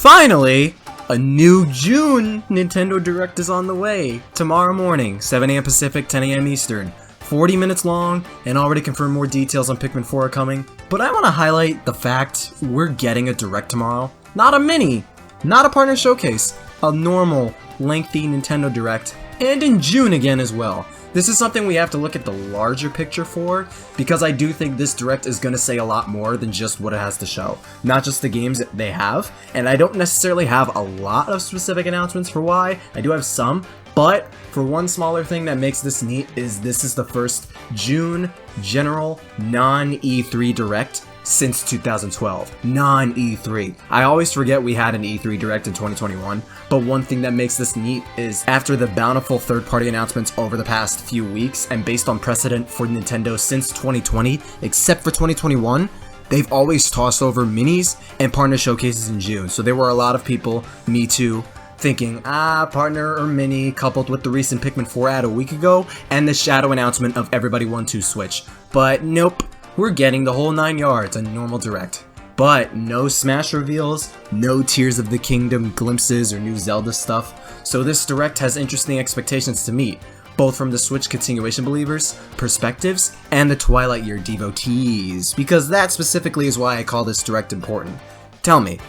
finally, a new June Nintendo Direct is on the way. Tomorrow morning, 7 AM Pacific, 10 AM Eastern. 40 minutes long, and already confirmed more details on Pikmin 4 are coming. But I want to highlight the fact we're getting a Direct tomorrow. Not a mini, not a partner showcase, a normal, lengthy Nintendo Direct, and in June again as well. This is something we have to look at the larger picture for, because I do think this Direct is going to say a lot more than just what it has to show. Not just the games that they have, and I don't necessarily have a lot of specific announcements for why. I do have some, but for one smaller thing that makes this neat is this is the first June general non-E3 Direct since 2012. Non-E3. I always forget we had an E3 Direct in 2021, but one thing that makes this neat is after the bountiful third-party announcements over the past few weeks, and based on precedent for Nintendo since 2020, except for 2021, they've always tossed over minis and partner showcases in June. So there were a lot of people, me too, thinking, partner or mini coupled with the recent Pikmin 4 ad a week ago and the shadow announcement of Everybody 1-2 Switch. But nope. We're getting the whole 9 yards, a normal Direct. But no Smash reveals, no Tears of the Kingdom glimpses or new Zelda stuff, so this Direct has interesting expectations to meet, both from the Switch continuation believers, perspectives, and the Twilight Year devotees, because that specifically is why I call this Direct important. Tell me,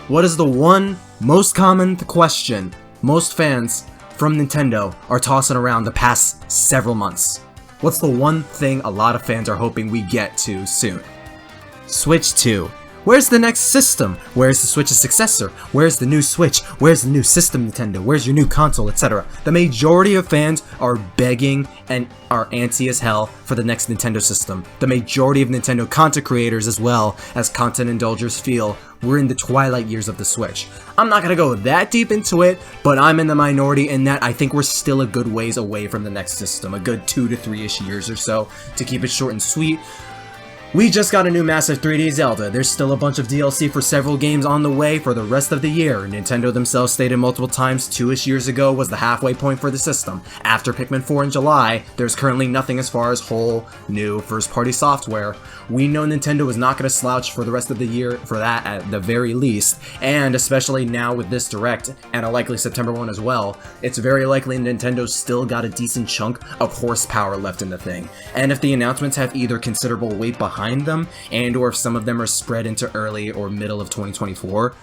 what is the one most common question most fans from Nintendo are tossing around the past several months? What's the one thing a lot of fans are hoping we get to soon? Switch 2. Where's the next system? Where's the Switch's successor? Where's the new Switch? Where's the new system, Nintendo? Where's your new console, etc.? The majority of fans are begging and are antsy as hell for the next Nintendo system. The majority of Nintendo content creators as well as content indulgers feel we're in the twilight years of the Switch. I'm not gonna go that deep into it, but I'm in the minority in that I think we're still a good ways away from the next system, a good 2 to 3-ish years or so. To keep it short and sweet, we just got a new massive 3D Zelda. There's still a bunch of DLC for several games on the way for the rest of the year. Nintendo themselves stated multiple times 2-ish years ago was the halfway point for the system. After Pikmin 4 in July, there's currently nothing as far as whole new first-party software. We know Nintendo is not going to slouch for the rest of the year for that at the very least, and especially now with this Direct, and a likely September one as well, it's very likely Nintendo's still got a decent chunk of horsepower left in the thing. And if the announcements have either considerable weight behind them, and or if some of them are spread into early or middle of 2024,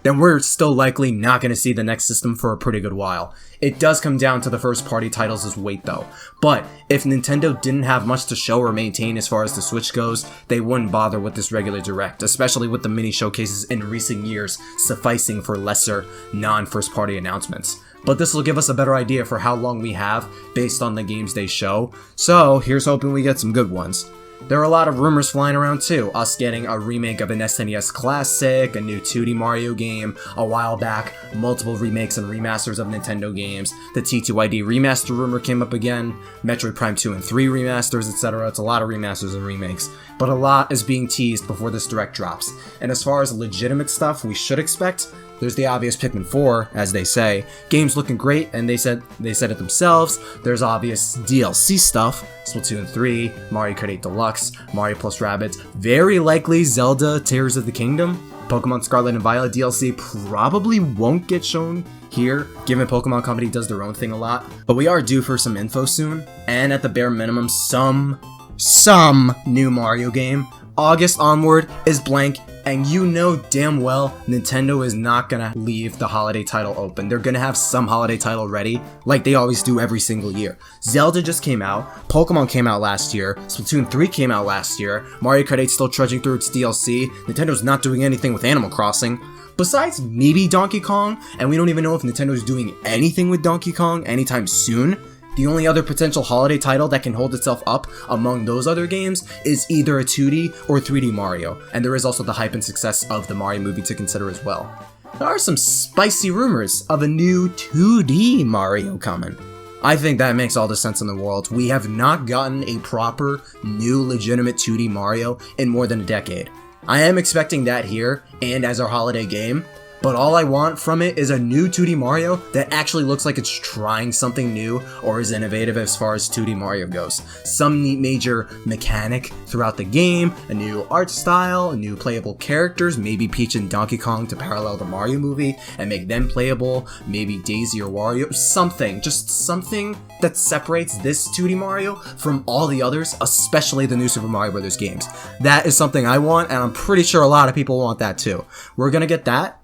then we're still likely not going to see the next system for a pretty good while. It does come down to the first party titles' weight though, but if Nintendo didn't have much to show or maintain as far as the Switch goes, they wouldn't bother with this regular Direct, especially with the mini showcases in recent years sufficing for lesser non-first party announcements. But this will give us a better idea for how long we have based on the games they show, so here's hoping we get some good ones. There are a lot of rumors flying around too, us getting a remake of an SNES classic, a new 2D Mario game, a while back, multiple remakes and remasters of Nintendo games, the T2ID remaster rumor came up again, Metroid Prime 2 and 3 remasters, etc. It's a lot of remasters and remakes, but a lot is being teased before this Direct drops. And as far as legitimate stuff we should expect, there's the obvious Pikmin 4, as they say. Game's looking great, and they said it themselves. There's obvious DLC stuff, Splatoon 3, Mario Kart 8 Deluxe, Mario plus Rabbids, very likely Zelda Tears of the Kingdom. Pokemon Scarlet and Violet DLC probably won't get shown here, given Pokemon Company does their own thing a lot. But we are due for some info soon, and at the bare minimum, some new Mario game. August onward is blank, and you know damn well Nintendo is not gonna leave the holiday title open. They're gonna have some holiday title ready, like they always do every single year. Zelda just came out, Pokemon came out last year, Splatoon 3 came out last year, Mario Kart 8's still trudging through its DLC, Nintendo's not doing anything with Animal Crossing. Besides maybe Donkey Kong, and we don't even know if Nintendo's doing anything with Donkey Kong anytime soon. The only other potential holiday title that can hold itself up among those other games is either a 2D or 3D Mario, and there is also the hype and success of the Mario movie to consider as well. There are some spicy rumors of a new 2D Mario coming. I think that makes all the sense in the world. We have not gotten a proper, new, legitimate 2D Mario in more than a decade. I am expecting that here, and as our holiday game, but all I want from it is a new 2D Mario that actually looks like it's trying something new or is innovative as far as 2D Mario goes. Some neat major mechanic throughout the game, a new art style, new playable characters, maybe Peach and Donkey Kong to parallel the Mario movie and make them playable, maybe Daisy or Wario, something, just something that separates this 2D Mario from all the others, especially the new Super Mario Bros. Games. That is something I want, and I'm pretty sure a lot of people want that too. We're gonna get that.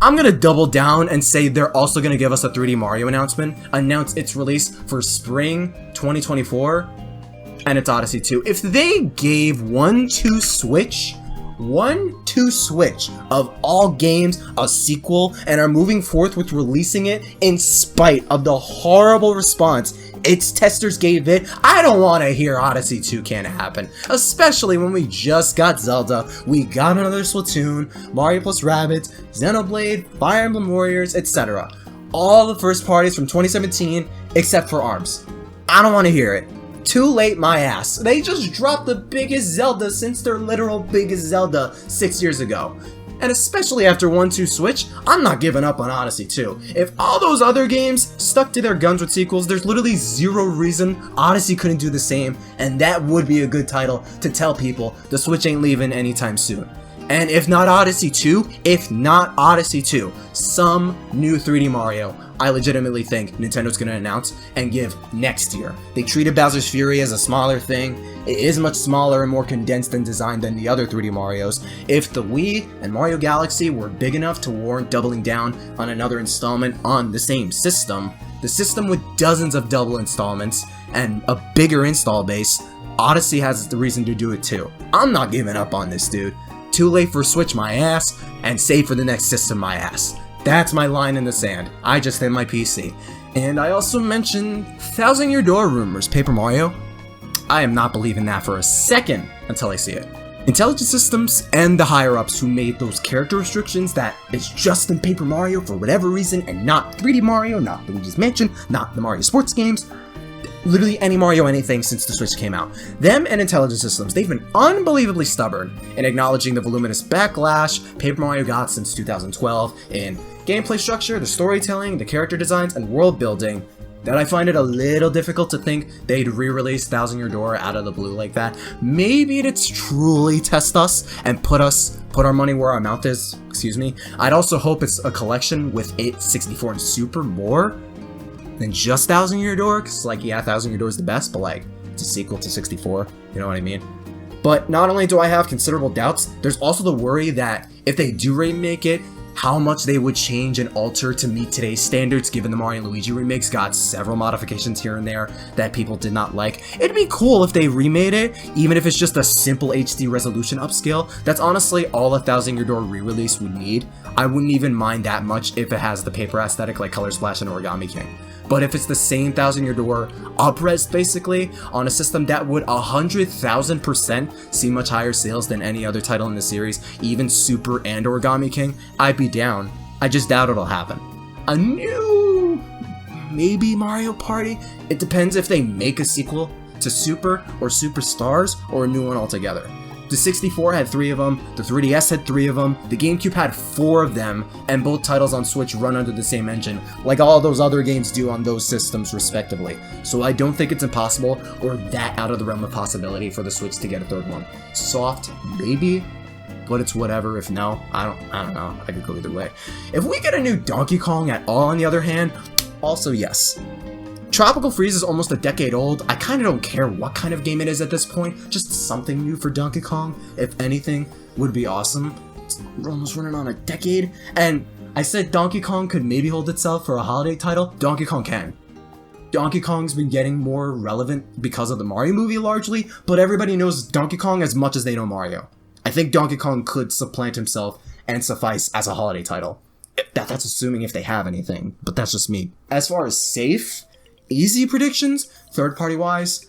I'm gonna double down and say they're also gonna give us a 3D Mario announcement, announce its release for spring 2024, and it's Odyssey 2. If they gave 1-2 Switch of all games a sequel and are moving forth with releasing it in spite of the horrible response its testers gave it, I don't want to hear Odyssey 2 can't happen. Especially when we just got Zelda, we got another Splatoon, Mario plus Rabbids, Xenoblade, Fire Emblem Warriors, etc. All the first parties from 2017 except for ARMS. I don't want to hear it. Too late my ass. They just dropped the biggest Zelda since their literal biggest Zelda 6 years ago. And especially after 1-2 Switch, I'm not giving up on Odyssey 2. If all those other games stuck to their guns with sequels, there's literally zero reason Odyssey couldn't do the same, and that would be a good title to tell people the Switch ain't leaving anytime soon. And if not Odyssey 2, some new 3D Mario, I legitimately think Nintendo's gonna announce and give next year. They treated Bowser's Fury as a smaller thing. It is much smaller and more condensed in design than the other 3D Marios. If the Wii and Mario Galaxy were big enough to warrant doubling down on another installment on the same system, the system with dozens of double installments and a bigger install base, Odyssey has the reason to do it too. I'm not giving up on this, dude. Too late for Switch my ass, and save for the next system my ass. That's my line in the sand. I just hit my PC. And I also mentioned Thousand Year Door rumors, Paper Mario. I am not believing that for a second until I see it. Intelligent Systems and the higher-ups who made those character restrictions that is just in Paper Mario for whatever reason and not 3D Mario, not Luigi's Mansion, not the Mario sports games, literally any Mario anything since the Switch came out. Them and Intelligent Systems, they've been unbelievably stubborn in acknowledging the voluminous backlash Paper Mario got since 2012 in gameplay structure, the storytelling, the character designs, and world building, that I find it a little difficult to think they'd re-release Thousand Year Door out of the blue like that. Maybe it's truly test us and put our money where our mouth is, I'd also hope it's a collection with 8, 64, and Super more than just Thousand Year Door, because, yeah, Thousand Year Door is the best, but, it's a sequel to 64, you know what I mean? But not only do I have considerable doubts, there's also the worry that if they do remake it, how much they would change and alter to meet today's standards, given the Mario and Luigi remakes got several modifications here and there that people did not like. It'd be cool if they remade it, even if it's just a simple HD resolution upscale. That's honestly all a Thousand Year Door re-release would need. I wouldn't even mind that much if it has the paper aesthetic like Color Splash and Origami King. But if it's the same Thousand Year Door up-res basically on a system that would 100,000% see much higher sales than any other title in the series, even Super and Origami King, I'd be down. I just doubt it'll happen. A new maybe Mario Party? It depends if they make a sequel to Super or Superstars or a new one altogether. The 64 had 3 of them, the 3DS had 3 of them, the GameCube had 4 of them, and both titles on Switch run under the same engine, like all those other games do on those systems respectively. So I don't think it's impossible, or that out of the realm of possibility for the Switch to get a third one. Soft, maybe, but it's whatever. If no, I don't know, I could go either way. If we get a new Donkey Kong at all on the other hand, also yes. Tropical Freeze is almost a decade old. I kinda don't care what kind of game it is at this point, just something new for Donkey Kong, if anything, would be awesome. We're almost running on a decade, and I said Donkey Kong could maybe hold itself for a holiday title. Donkey Kong can. Donkey Kong's been getting more relevant because of the Mario movie largely, but everybody knows Donkey Kong as much as they know Mario. I think Donkey Kong could supplant himself and suffice as a holiday title. That's assuming if they have anything, but that's just me. As far as safe, easy predictions, third-party wise,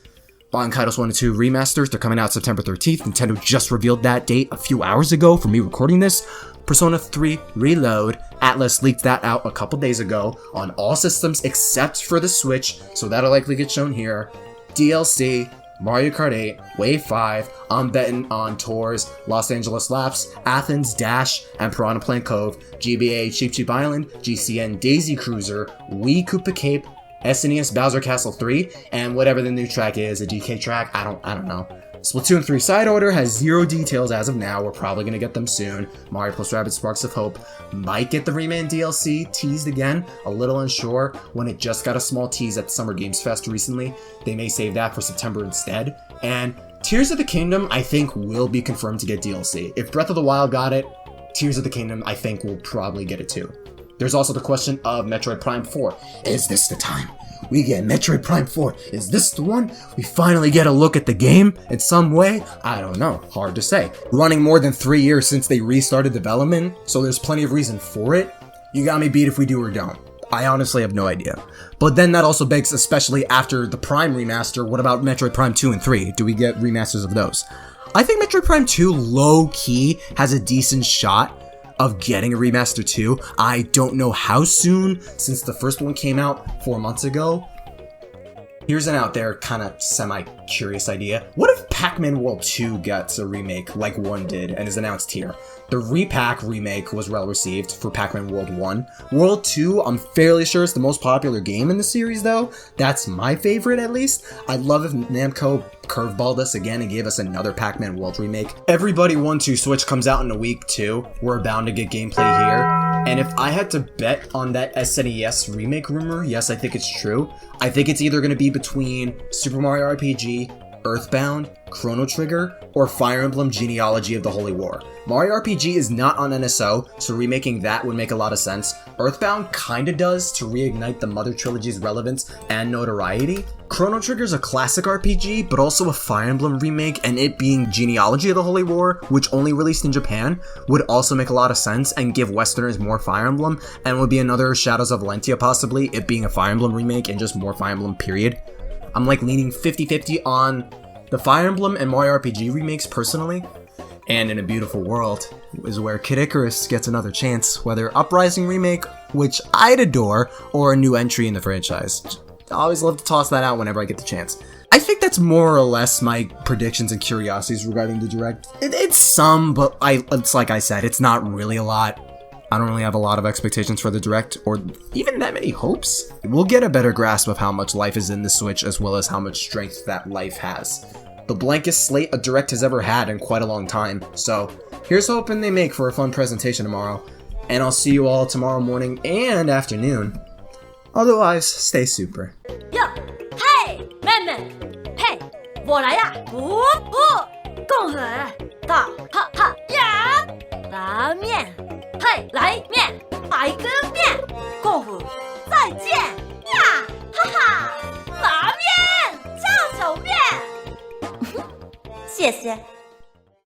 Bond Kaitos 1 and 2 remasters, they're coming out September 13th. Nintendo just revealed that date a few hours ago for me recording this. Persona 3 Reload, Atlas leaked that out a couple days ago on all systems except for the Switch, so that'll likely get shown here. DLC, Mario Kart 8, Wave 5, I'm betting on Tours, Los Angeles Laps, Athens, Dash, and Piranha Plant Cove, GBA Cheap Cheap Island, GCN Daisy Cruiser, Wii Koopa Cape, SNES Bowser Castle 3, and whatever the new track is, a DK track, I don't know. Splatoon 3 Side Order has 0 details as of now, we're probably gonna get them soon. Mario plus Rabbids Sparks of Hope might get the Rayman DLC teased again, a little unsure when it just got a small tease at the Summer Games Fest recently. They may save that for September instead. And Tears of the Kingdom I think will be confirmed to get DLC. If Breath of the Wild got it, Tears of the Kingdom I think will probably get it too. There's also the question of Metroid Prime 4. Is this the time? We get Metroid Prime 4. Is this the one? We finally get a look at the game in some way? I don't know. Hard to say. Running more than 3 years since they restarted development, so there's plenty of reason for it. You got me beat if we do or don't. I honestly have no idea. But then that also begs, especially after the Prime remaster, what about Metroid Prime 2 and 3? Do we get remasters of those? I think Metroid Prime 2 low-key has a decent shot of getting a remaster too. I don't know how soon, since the first one came out 4 months ago. Here's an out there kind of semi-curious idea. What if Pac-Man World 2 gets a remake like 1 did and is announced here? The Repack remake was well received for Pac-Man World 1. World 2, I'm fairly sure it's the most popular game in the series though. That's my favorite at least. I'd love if Namco curveballed us again and gave us another Pac-Man World remake. Everybody 1-2 Switch comes out in a week too. We're bound to get gameplay here. And if I had to bet on that SNES remake rumor, yes, I think it's true. I think it's either going to be between Super Mario RPG, Earthbound, Chrono Trigger, or Fire Emblem Genealogy of the Holy War. Mario RPG is not on NSO, so remaking that would make a lot of sense. Earthbound kinda does to reignite the Mother Trilogy's relevance and notoriety. Chrono Trigger's a classic RPG, but also a Fire Emblem remake, and it being Genealogy of the Holy War, which only released in Japan, would also make a lot of sense and give Westerners more Fire Emblem, and would be another Shadows of Valentia possibly, it being a Fire Emblem remake and just more Fire Emblem period. I'm like leaning 50-50 on the Fire Emblem and Mario RPG remakes personally. And In a Beautiful World is where Kid Icarus gets another chance, whether Uprising remake, which I'd adore, or a new entry in the franchise. I always love to toss that out whenever I get the chance. I think that's more or less my predictions and curiosities regarding the Direct. It's some, but it's like I said, it's not really a lot. I don't really have a lot of expectations for the Direct, or even that many hopes. We'll get a better grasp of how much life is in the Switch, as well as how much strength that life has. The blankest slate a Direct has ever had in quite a long time, so here's hoping they make for a fun presentation tomorrow. And I'll see you all tomorrow morning and afternoon. Otherwise, stay super. Yo, hey, 妹妹，嘿，我来呀！不，共和大哈哈呀！拉面，嘿，来面，来个面，共和再见呀！哈哈，拉面，酱手面，谢谢。